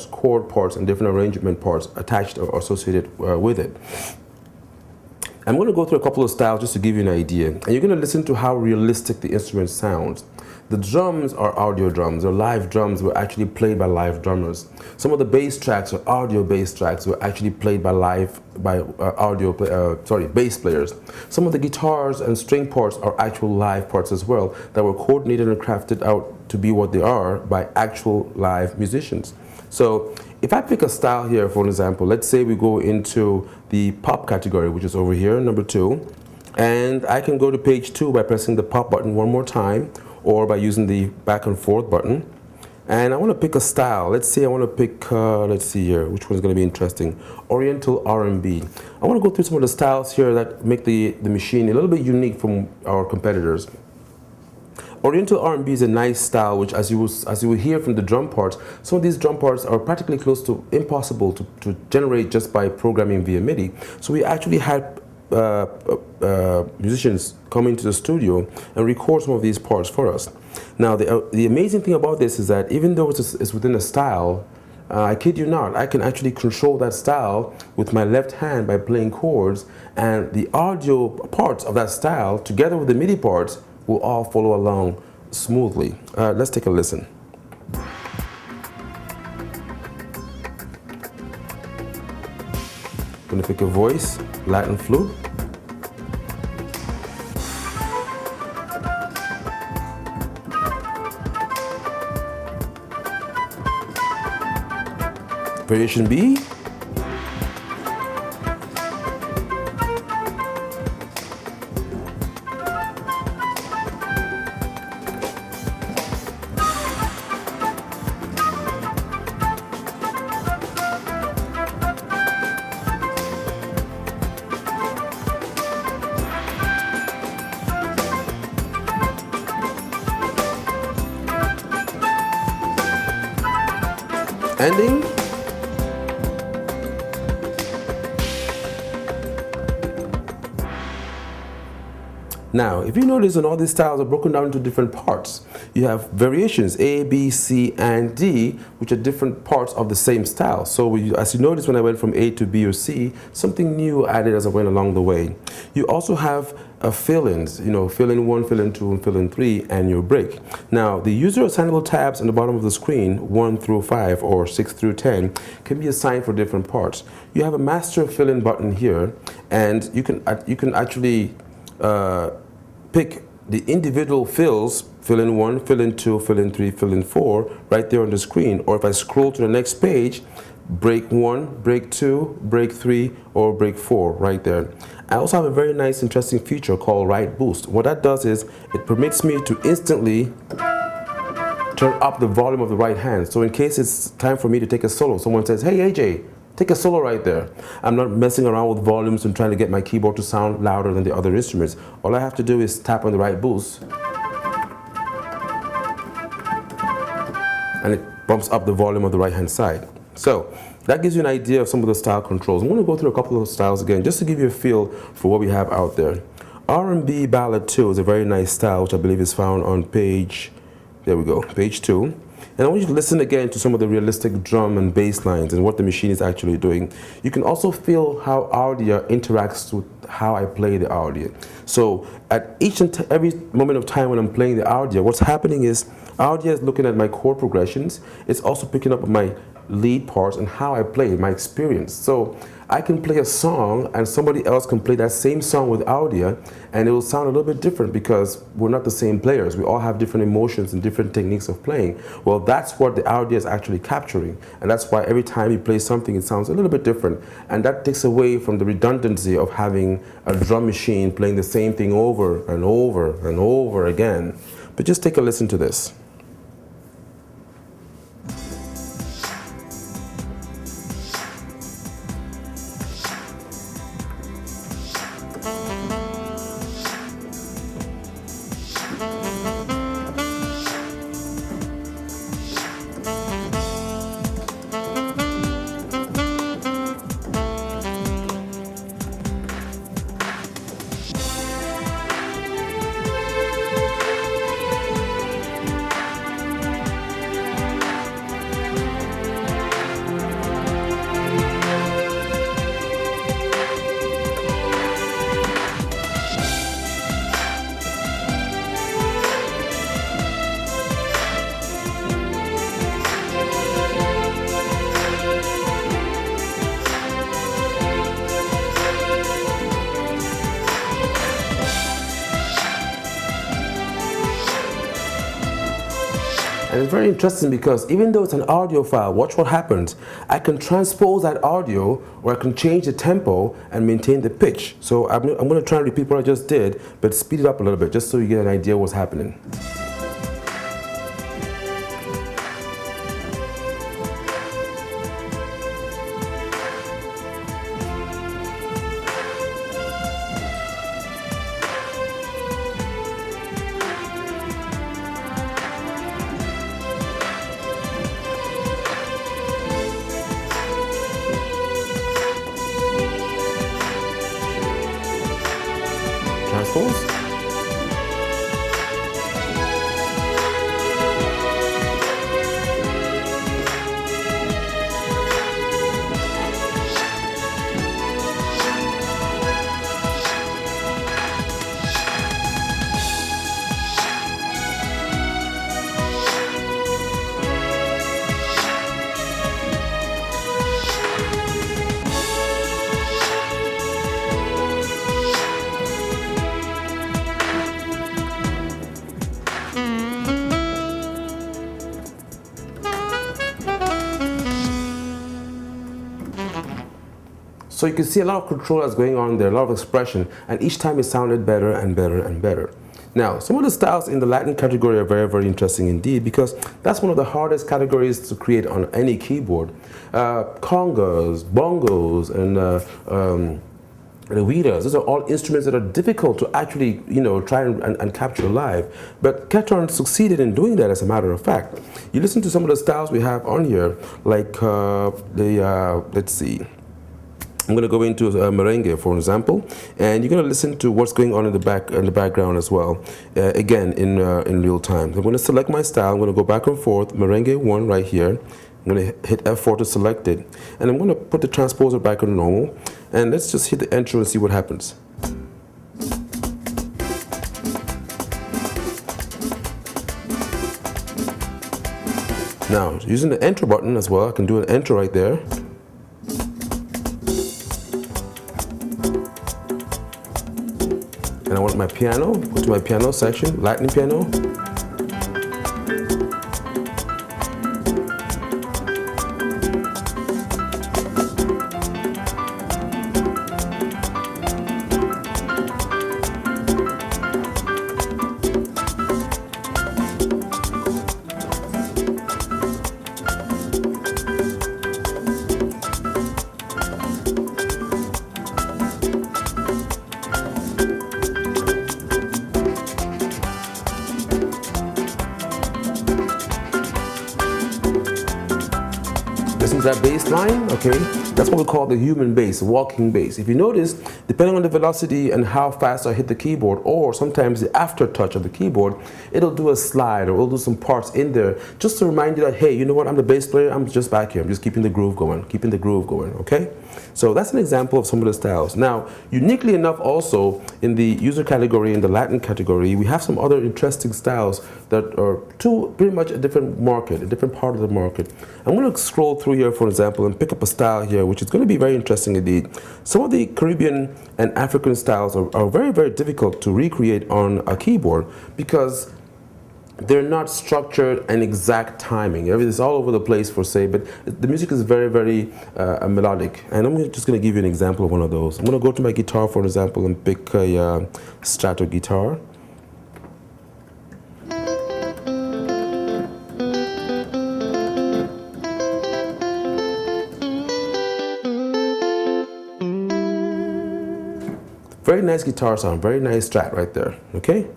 chord parts, and different arrangement parts attached or associated with it. I'm going to go through a couple of styles just to give you an idea, and you're going to listen to how realistic the instrument sounds. The drums are audio drums, or live drums were actually played by live drummers. Some of the bass tracks or audio bass tracks were actually played by bass players. Some of the guitars and string parts are actual live parts as well that were coordinated and crafted out to be what they are by actual live musicians. So if I pick a style here, for example, let's say we go into the pop category, which is over here, number 2, and I can go to page 2 by pressing the pop button one more time, or by using the back and forth button. And I want to pick a style. Let's say I want to pick, let's see here, which one's going to be interesting. Oriental R&B. I want to go through some of the styles here that make the machine a little bit unique from our competitors. Oriental R&B is a nice style, which as you will hear from the drum parts, some of these drum parts are practically close to impossible to generate just by programming via MIDI. So we actually had musicians come into the studio and record some of these parts for us. Now the amazing thing about this is that even though it's within a style, I kid you not, I can actually control that style with my left hand by playing chords, and the audio parts of that style together with the MIDI parts will all follow along smoothly. Let's take a listen. I'm going to pick a voice, Latin flute. Variation B. Ending. Now, if you notice, all these styles are broken down into different parts. You have variations A, B, C, and D, which are different parts of the same style. So as you notice, when I went from A to B or C, something new added as I went along the way. You also have fill-ins, fill-in 1, fill-in 2, and fill-in 3, and your break. Now, the user assignable tabs on the bottom of the screen, 1 through 5 or 6 through 10, can be assigned for different parts. You have a master fill-in button here, and you can actually pick the individual fills, fill-in 1, fill-in 2, fill-in 3, fill-in 4, right there on the screen. Or if I scroll to the next page, break 1, break 2, break 3, or break 4 right there. I also have a very nice, interesting feature called Right Boost. What that does is it permits me to instantly turn up the volume of the right hand. So in case it's time for me to take a solo, someone says, "Hey AJ, take a solo right there." I'm not messing around with volumes and trying to get my keyboard to sound louder than the other instruments. All I have to do is tap on the right boost, and it bumps up the volume of the right hand side. So that gives you an idea of some of the style controls. I'm going to go through a couple of styles again just to give you a feel for what we have out there. R&B Ballad 2 is a very nice style, which I believe is found on page, there we go, page 2. And I want you to listen again to some of the realistic drum and bass lines and what the machine is actually doing. You can also feel how AUDYA interacts with how I play the AUDYA. So at each and every moment of time when I'm playing the AUDYA, what's happening is AUDYA is looking at my chord progressions. It's also picking up my lead parts and how I play, my experience. So I can play a song and somebody else can play that same song with AUDYA, and it will sound a little bit different because we're not the same players. We all have different emotions and different techniques of playing. Well, that's what the AUDYA is actually capturing, and that's why every time you play something it sounds a little bit different, and that takes away from the redundancy of having a drum machine playing the same thing over and over and over again. But just take a listen to this. it's very interesting because even though it's an audio file, watch what happens. I can transpose that audio, or I can change the tempo and maintain the pitch. So I'm going to try and repeat what I just did, but speed it up a little bit just so you get an idea of what's happening. Transpose. So you can see a lot of control that's going on there, a lot of expression, and each time it sounded better and better and better. Now, some of the styles in the Latin category are very, very interesting indeed, because that's one of the hardest categories to create on any keyboard. Congas, bongos, and AUDYAs, those are all instruments that are difficult to actually, try and capture live. But Ketron succeeded in doing that, as a matter of fact. You listen to some of the styles we have on here, like let's see. I'm going to go into merengue, for example, and you're going to listen to what's going on in the background as well. Again, in real time. I'm going to select my style. I'm going to go back and forth. Merengue 1 right here. I'm going to hit F4 to select it, and I'm going to put the transposer back on normal. And let's just hit the enter and see what happens. Now, using the enter button as well, I can do an enter right there. And I want my piano, go to my piano section, Latin piano. Listen to that bass line, okay? That's what we call the human bass, walking bass. If you notice, depending on the velocity and how fast I hit the keyboard, or sometimes the aftertouch of the keyboard, it'll do a slide or it'll do some parts in there just to remind you that, hey, you know what, I'm the bass player, I'm just back here. I'm just keeping the groove going, okay? So that's an example of some of the styles. Now, uniquely enough also, in the user category, in the Latin category, we have some other interesting styles that are pretty much a different market, a different part of the market. I'm going to scroll through here, for example, and pick up a style here, which is going to be very interesting indeed. Some of the Caribbean and African styles are very, very difficult to recreate on a keyboard because they're not structured and exact timing. Everything's all over the place, per se, but the music is very, very melodic. And I'm just going to give you an example of one of those. I'm going to go to my guitar, for example, and pick a Strato guitar. Very nice guitar sound, very nice Strat right there, okay?